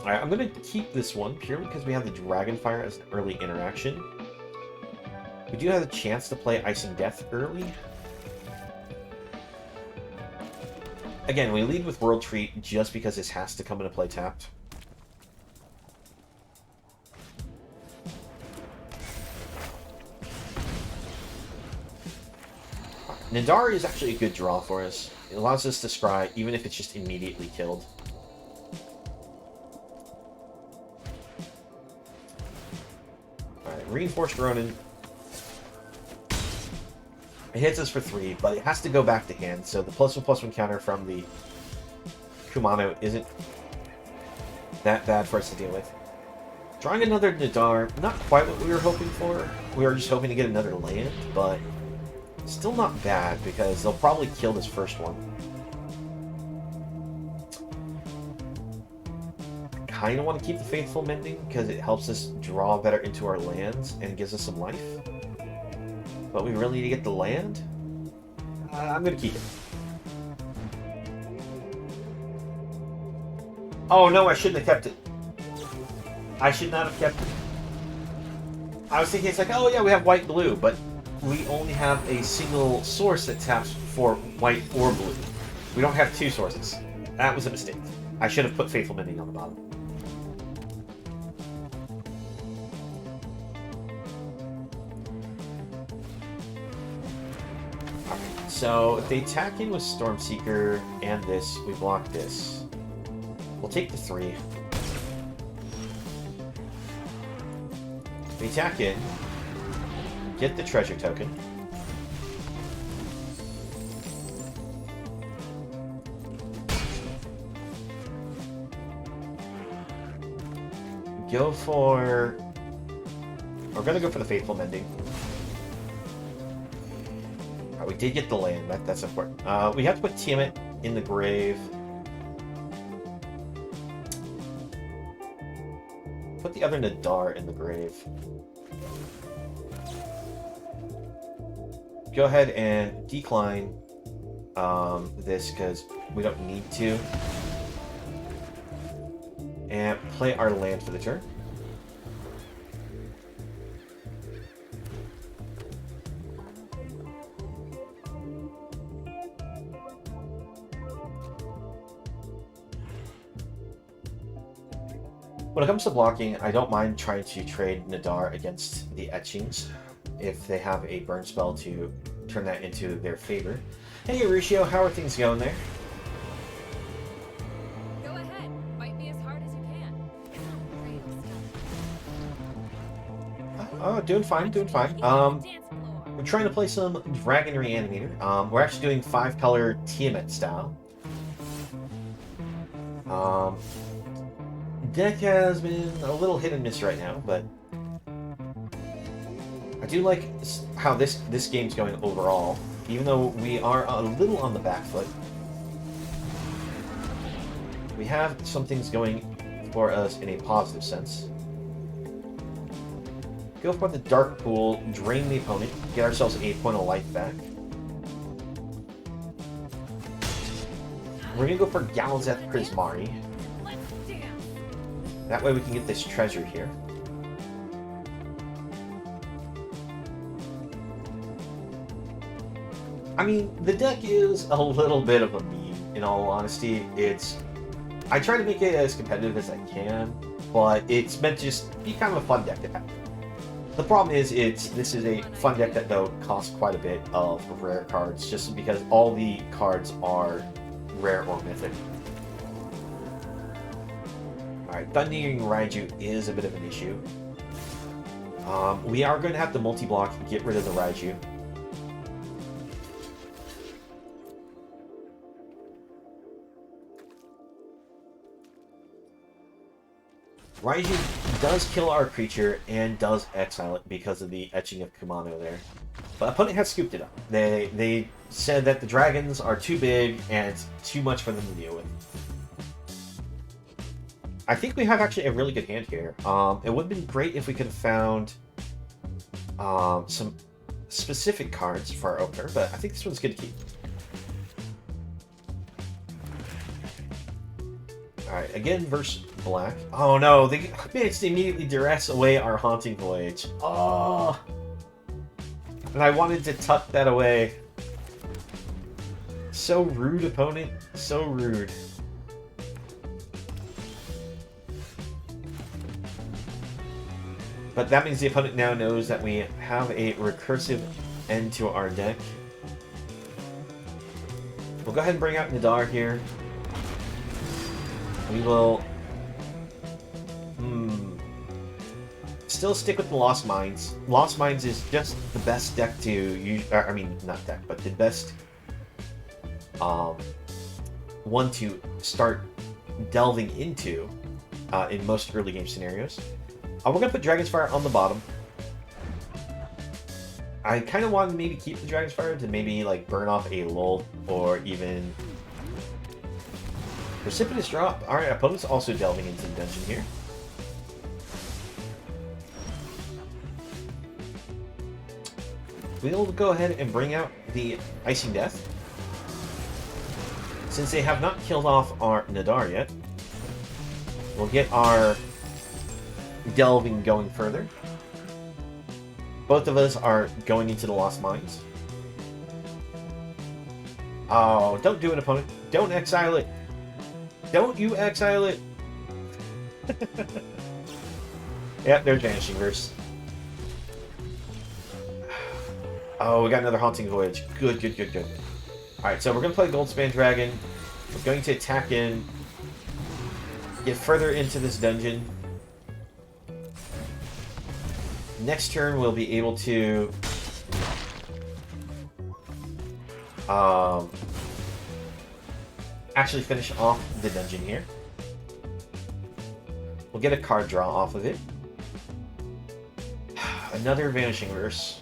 Alright, I'm going to keep this one purely because we have the Dragonfire as an early interaction. We do have a chance to play Icing Death early. Again, we lead with World Treat just because this has to come into play tapped. Nidar is actually a good draw for us. It allows us to scry, even if it's just immediately killed. Alright, Reinforced Ronin. It hits us for 3, but it has to go back to hand, so the +1/+1 counter from the Kumano isn't that bad for us to deal with. Drawing another Nidar, not quite what we were hoping for. We were just hoping to get another land, but still not bad, because they'll probably kill this first one. Kind of want to keep the Faithful Mending, because it helps us draw better into our lands and gives us some life. But we really need to get the land? I'm going to keep it. Oh no, I shouldn't have kept it. I should not have kept it. I was thinking it's like, oh yeah, we have white-blue, but we only have a single source that taps for white or blue. We don't have 2 sources. That was a mistake. I should have put Faithful Mending on the bottom. Alright, so if they attack in with Stormseeker and this, we block this. We'll take the 3. We attack in, get the treasure token. Go for... We're gonna go for the Faithful Mending. We did get the land, that's important. We have to put Tiamet in the grave. Put the other Nidar in the grave. Go ahead and decline this because we don't need to. And play our land for the turn. When it comes to blocking, I don't mind trying to trade Nidar against the Etchings if they have a burn spell to turn that into their favor. Hey, Horatio, how are things going there? Go ahead, fight me as hard as you can. Oh, doing fine, doing fine. We're trying to play some Dragon Reanimator. We're actually doing 5-color Tiamet style. Deck has been a little hit and miss right now, but I do like how this game's going overall, even though we are a little on the back foot. We have some things going for us in a positive sense. Go for the Dark Pool, drain the opponent, get ourselves 8 point of life back. We're gonna go for Galzeth Prismari. That way we can get this treasure here. I mean, the deck is a little bit of a meme, in all honesty. I try to make it as competitive as I can, but it's meant to just be kind of a fun deck to have. The problem is, this is a fun deck that, though, costs quite a bit of rare cards, just because all the cards are rare or mythic. Alright, Thundering Raiju is a bit of an issue. We are going to have to multi-block and get rid of the Raiju. Raiju does kill our creature and does exile it because of the etching of Kumano there. But opponent has scooped it up. They said that the dragons are too big and it's too much for them to deal with. I think we have actually a really good hand here. It would have been great if we could have found some specific cards for our opener, but I think this one's good to keep. Alright, again, versus black. Oh no, they managed to immediately duress away our Haunting Voyage. Oh! And I wanted to tuck that away. So rude, opponent. So rude. But that means the opponent now knows that we have a recursive end to our deck. We'll go ahead and bring out Nadar here. We will... still stick with the Lost Mines. Lost Mines is just the best deck to use... I mean, not deck, but the best... one to start delving into in most early game scenarios. We're going to put Dragon's Fire on the bottom. I kind of wanted to maybe keep the Dragon's Fire to maybe like burn off a lull or even Precipitous Drop. Alright, opponent's also delving into the dungeon here. We'll go ahead and bring out the Icing Death. Since they have not killed off our Nadar yet, we'll get our delving going further. Both of us are going into the Lost Mines. Oh, don't do it, opponent. Don't exile it. Don't you exile it. Yep, there's Vanishing Verse. Oh, we got another Haunting Voyage. Good, good, good, good. Alright, so we're going to play Goldspan Dragon. We're going to attack in. Get further into this dungeon. Next turn, we'll be able to actually finish off the dungeon here. We'll get a card draw off of it. Another Vanishing Verse.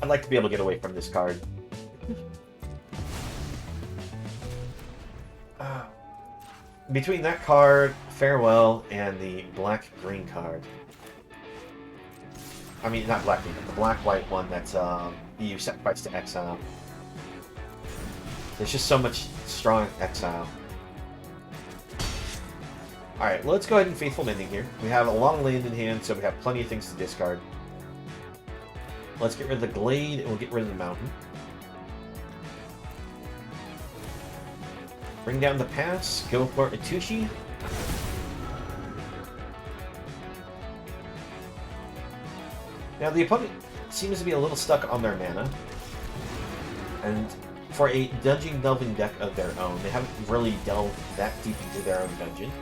I'd like to be able to get away from this card. Between that card, Farewell, and the black-green card. I mean, not black-green, but the black-white one that's you sacrifice to exile. There's just so much strong exile. Alright, let's go ahead and Faithful Mending here. We have a lot of land in hand, so we have plenty of things to discard. Let's get rid of the Glade, and we'll get rid of the Mountain. Bring down the pass, go for Itushi. Now the opponent seems to be a little stuck on their mana. And for a dungeon delving deck of their own, they haven't really delved that deep into their own dungeon.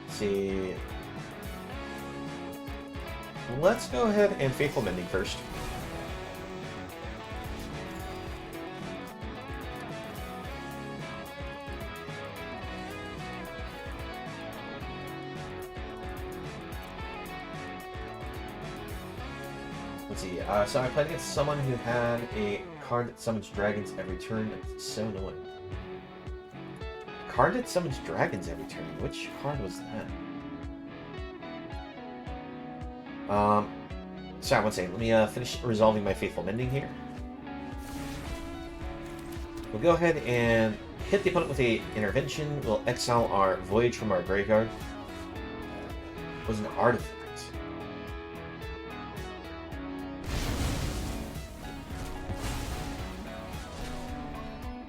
Let's see. Let's go ahead and Faithful Mending first. Let's see, so I played against someone who had a card that summons dragons every turn. That's so annoying. Card that summons dragons every turn. Which card was that? Sorry, one second. Let me finish resolving my Faithful Mending here. We'll go ahead and hit the opponent with a intervention. We'll exile our Voyage from our graveyard. It was an artifact.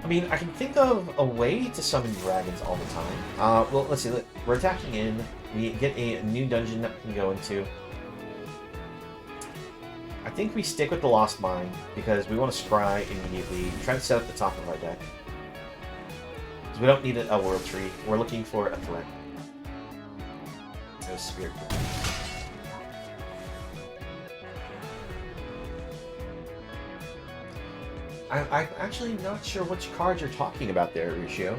I mean, I can think of a way to summon dragons all the time. Well, let's see. We're attacking in. We get a new dungeon that we can go into. I think we stick with the Lost Mine because we want to scry immediately. Try to set up the top of our deck. Because we don't need a World Tree. We're looking for a threat. A Spirit Dragon. I'm actually not sure which cards you're talking about there, Rishio.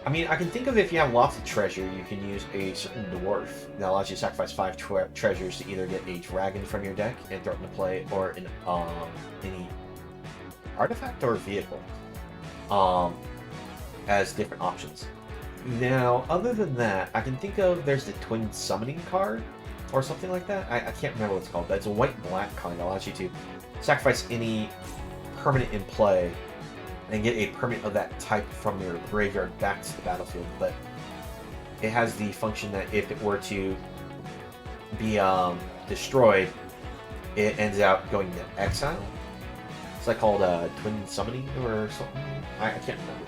I mean, I can think of if you have lots of treasure, you can use a certain dwarf that allows you to sacrifice 5 treasures to either get a dragon from your deck and throw it into play, or an any artifact or vehicle as different options. Now, other than that, I can think of there's the Twin Summoning card or something like that. I can't remember what it's called, but it's a white-black card that allows you to sacrifice any permanent in play and get a permanent of that type from your graveyard back to the battlefield, but it has the function that if it were to be destroyed, it ends up going into exile. It's like called twin summoning or something. I can't remember.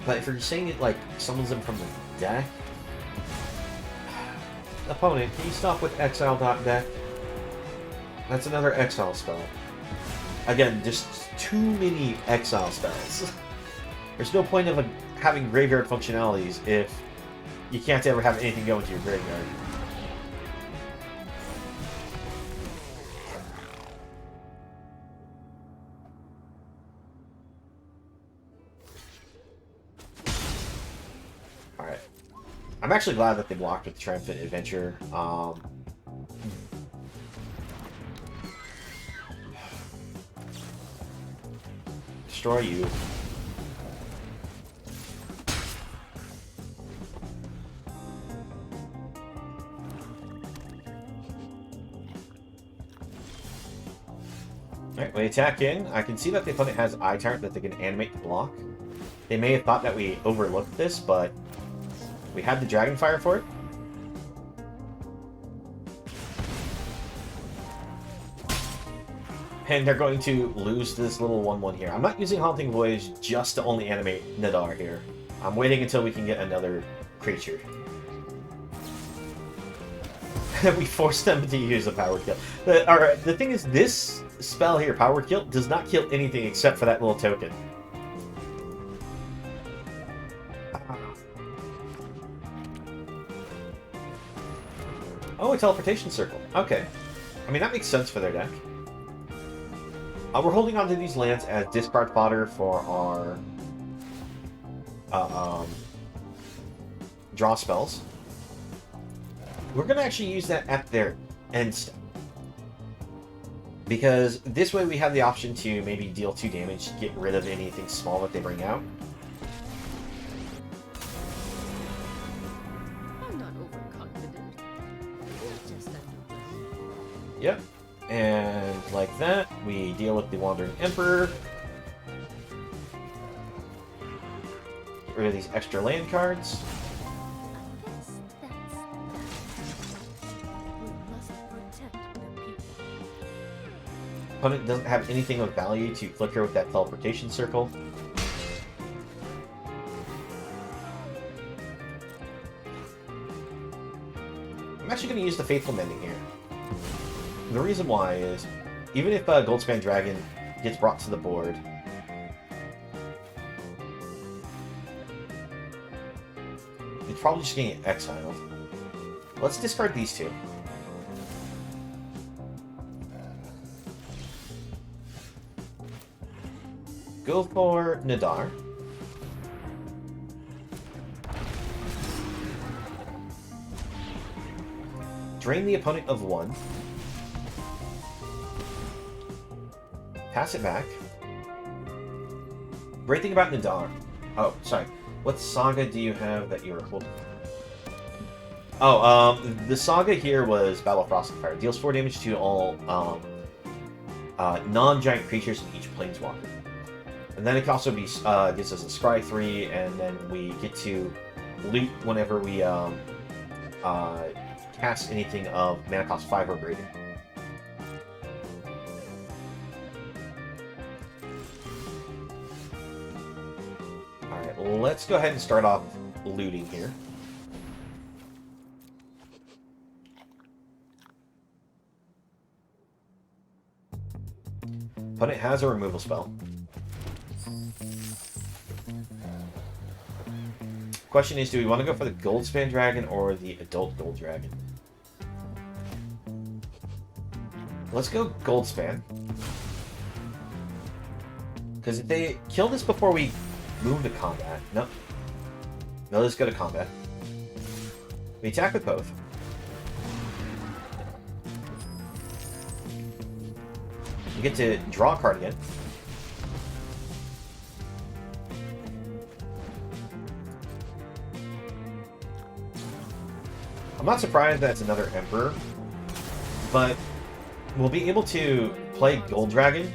But if you're saying it like summons them from the deck, opponent, can you stop with exile.deck? That's another exile spell. Again, just too many exile spells. There's no point of having graveyard functionalities if you can't ever have anything go into your graveyard. Alright. I'm actually glad that they blocked with Triumphant Adventure. Destroy you. Alright, we attack in. I can see that the opponent has Eye Tyrant that they can animate to block. They may have thought that we overlooked this, but we had the Dragonfire for it. And they're going to lose this little 1/1 here. I'm not using Haunting Voyage just to only animate Nadar here. I'm waiting until we can get another creature. We forced them to use a Power Kill. Alright, the thing is, this spell here, Power Kill, does not kill anything except for that little token. Oh, a Teleportation Circle. Okay. I mean, that makes sense for their deck. We're holding on to these lands as discard fodder for our draw spells. We're going to actually use that at their end step. Because this way we have the option to maybe deal 2 damage to get rid of anything small that they bring out. I'm not overconfident. It's just that. Yep. And like that, we deal with the Wandering Emperor. Get rid of these extra land cards. I guess that's that. We must protect the people. Opponent doesn't have anything of value to flicker with that Teleportation Circle. I'm actually going to use the Faithful Mending here. The reason why is, even if Goldspan Dragon gets brought to the board, it's probably just going to get exiled. Let's discard these 2. Go for Nadar. Drain the opponent of 1. Pass it back. Great thing about Nadar. Oh, sorry. What saga do you have that you're holding? Oh, the saga here was Battle of Frost and Fire. Deals 4 damage to all non-giant creatures in each planeswalker. And then it can also be gives us a Scry 3, and then we get to loot whenever we cast anything of mana cost 5 or greater. Alright, let's go ahead and start off looting here. Opponent has a removal spell. Question is, do we want to go for the Goldspan Dragon or the Adult Gold Dragon? Let's go Goldspan. Because if they kill this before we move to combat... No. No, let's go to combat. We attack with both. We get to draw a card again. I'm not surprised that's another Emperor, but we'll be able to play Gold Dragon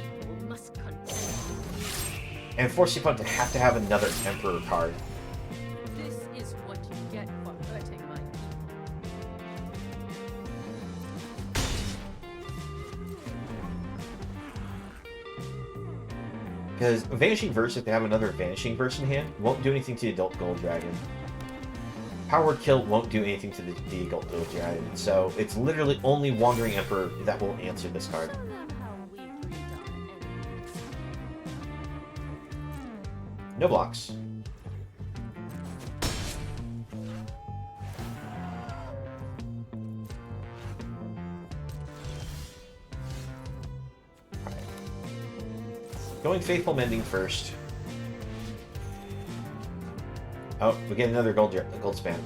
Must contend. and force the opponent to have another Emperor card. This is what you get for hurting my people. Because Vanishing Verse, if they have another Vanishing Verse in hand, won't do anything to the Adult Gold Dragon. Power Word Kill won't do anything to the Adult Gold Dragon. So it's literally only Wandering Emperor that will answer this card. Show them how we greet our enemies. No blocks. Going Faithful Mending first. Oh, we get another gold span.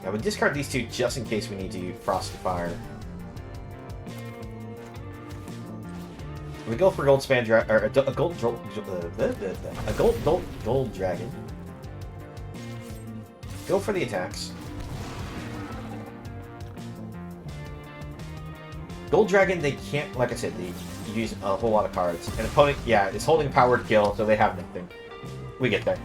I would discard these two just in case we need to Frosty Fire. We go for Gold Span or a gold gold dragon. Go for the attacks. Gold Dragon, they can't, like I said, they use a whole lot of cards. And opponent, yeah, is holding Power Word Kill, so they have nothing. We get there.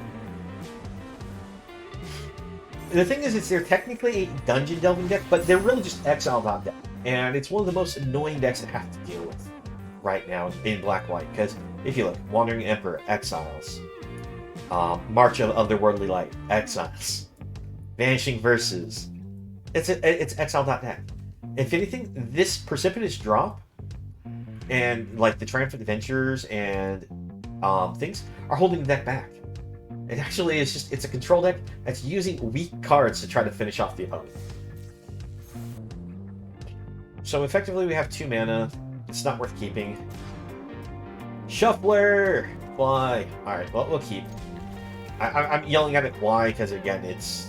The thing is, they're technically a dungeon delving deck, but they're really just exile deck. And it's one of the most annoying decks to have to deal with right now in Black-White. Because if you look, Wandering Emperor, exiles. March of Otherworldly Light, exiles. Vanishing Verses. It's exile deck. If anything, this Precipitous Drop and like the Triumphant Adventures and things are holding the deck back. It actually is just, it's a control deck that's using weak cards to try to finish off the opponent. So effectively we have 2 mana. It's not worth keeping. Shuffler! Why? Alright, well, we'll keep. I'm yelling at it why, because again, it's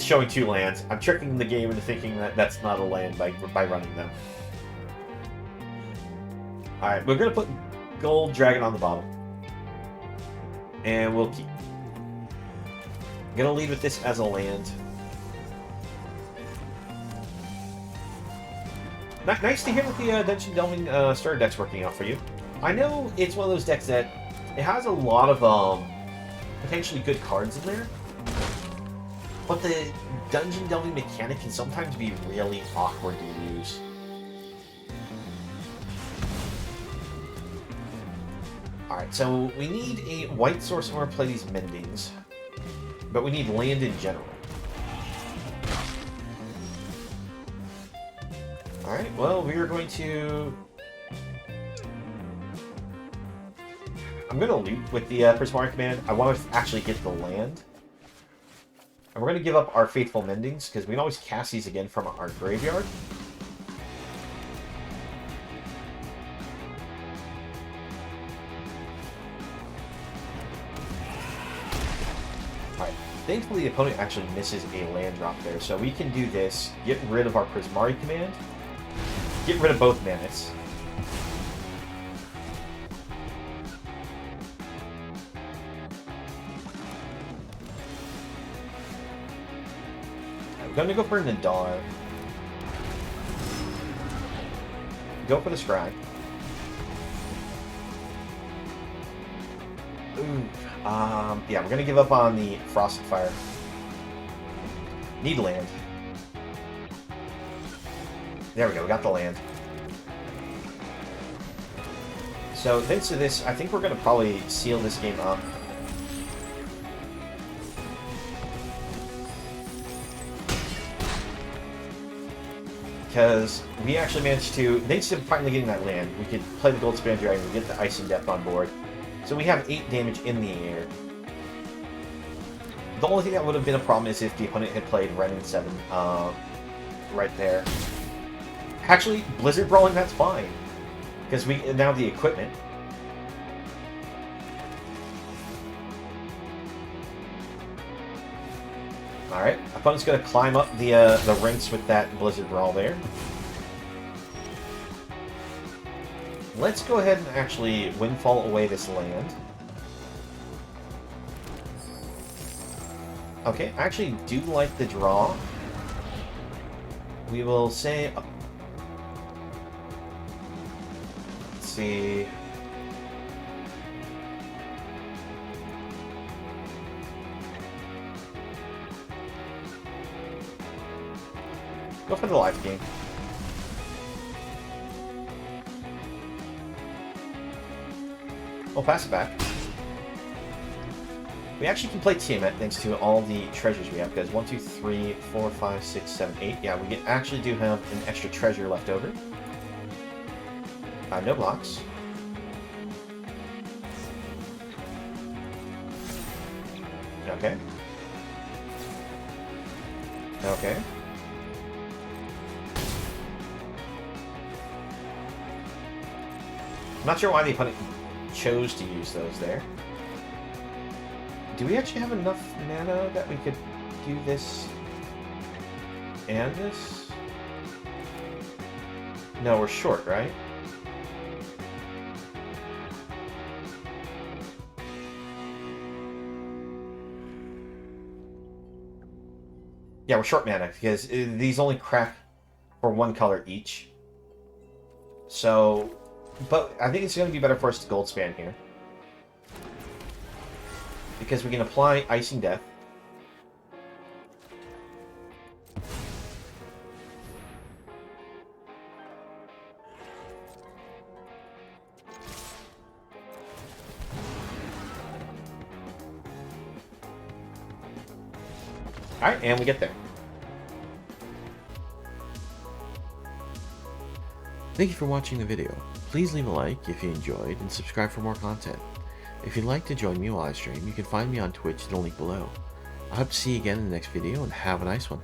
showing 2 lands. I'm tricking the game into thinking that that's not a land by running them. Alright, we're going to put Gold Dragon on the bottom. And we'll keep. I'm going to lead with this as a land. Nice to hear that the Dungeon Delving starter deck's working out for you. I know it's one of those decks that it has a lot of potentially good cards in there. But the dungeon delving mechanic can sometimes be really awkward to use. Alright, so we need a white source in order to play these Mendings. But we need land in general. Alright, well, we are going to... I'm going to loot with the Prismari command. I want to actually get the land. And we're going to give up our Faithful Mendings, because we can always cast these again from our graveyard. Alright, thankfully the opponent actually misses a land drop there, so we can do this, get rid of our Prismari command, get rid of both manas. I'm going to go for Nadar. Go for the Scry. Ooh. Yeah, we're going to give up on the Frosted Fire. Need land. There we go, we got the land. So thanks to this, I think we're going to probably seal this game up. Because we actually managed to, thanks to finally getting that land, we could play the Gold Span Dragon and get the Ice and Depth on board. So we have 8 damage in the air. The only thing that would have been a problem is if the opponent had played Ren and 7 right there. Actually, Blizzard Brawling, that's fine. Because we now have the equipment. Alright, opponent's going to climb up the ranks with that Blizzard Brawl there. Let's go ahead and actually Windfall away this land. Okay, I actually do like the draw. We will say... let's see... go for the life game. We'll pass it back. We actually can play Tiamet thanks to all the treasures we have, because 1, 2, 3, 4, 5, 6, 7, 8. Yeah, we actually do have an extra treasure left over. No blocks. Okay. Okay. I'm not sure why the opponent chose to use those there. Do we actually have enough mana that we could do this and this? No, we're short, right? Yeah, we're short mana because these only crack for one color each. So, but I think it's going to be better for us to gold span here. Because we can apply Icing Death. Alright, and we get there. Thank you for watching the video. Please leave a like if you enjoyed and subscribe for more content. If you'd like to join me while I stream, you can find me on Twitch, the link below. I hope to see you again in the next video, and have a nice one.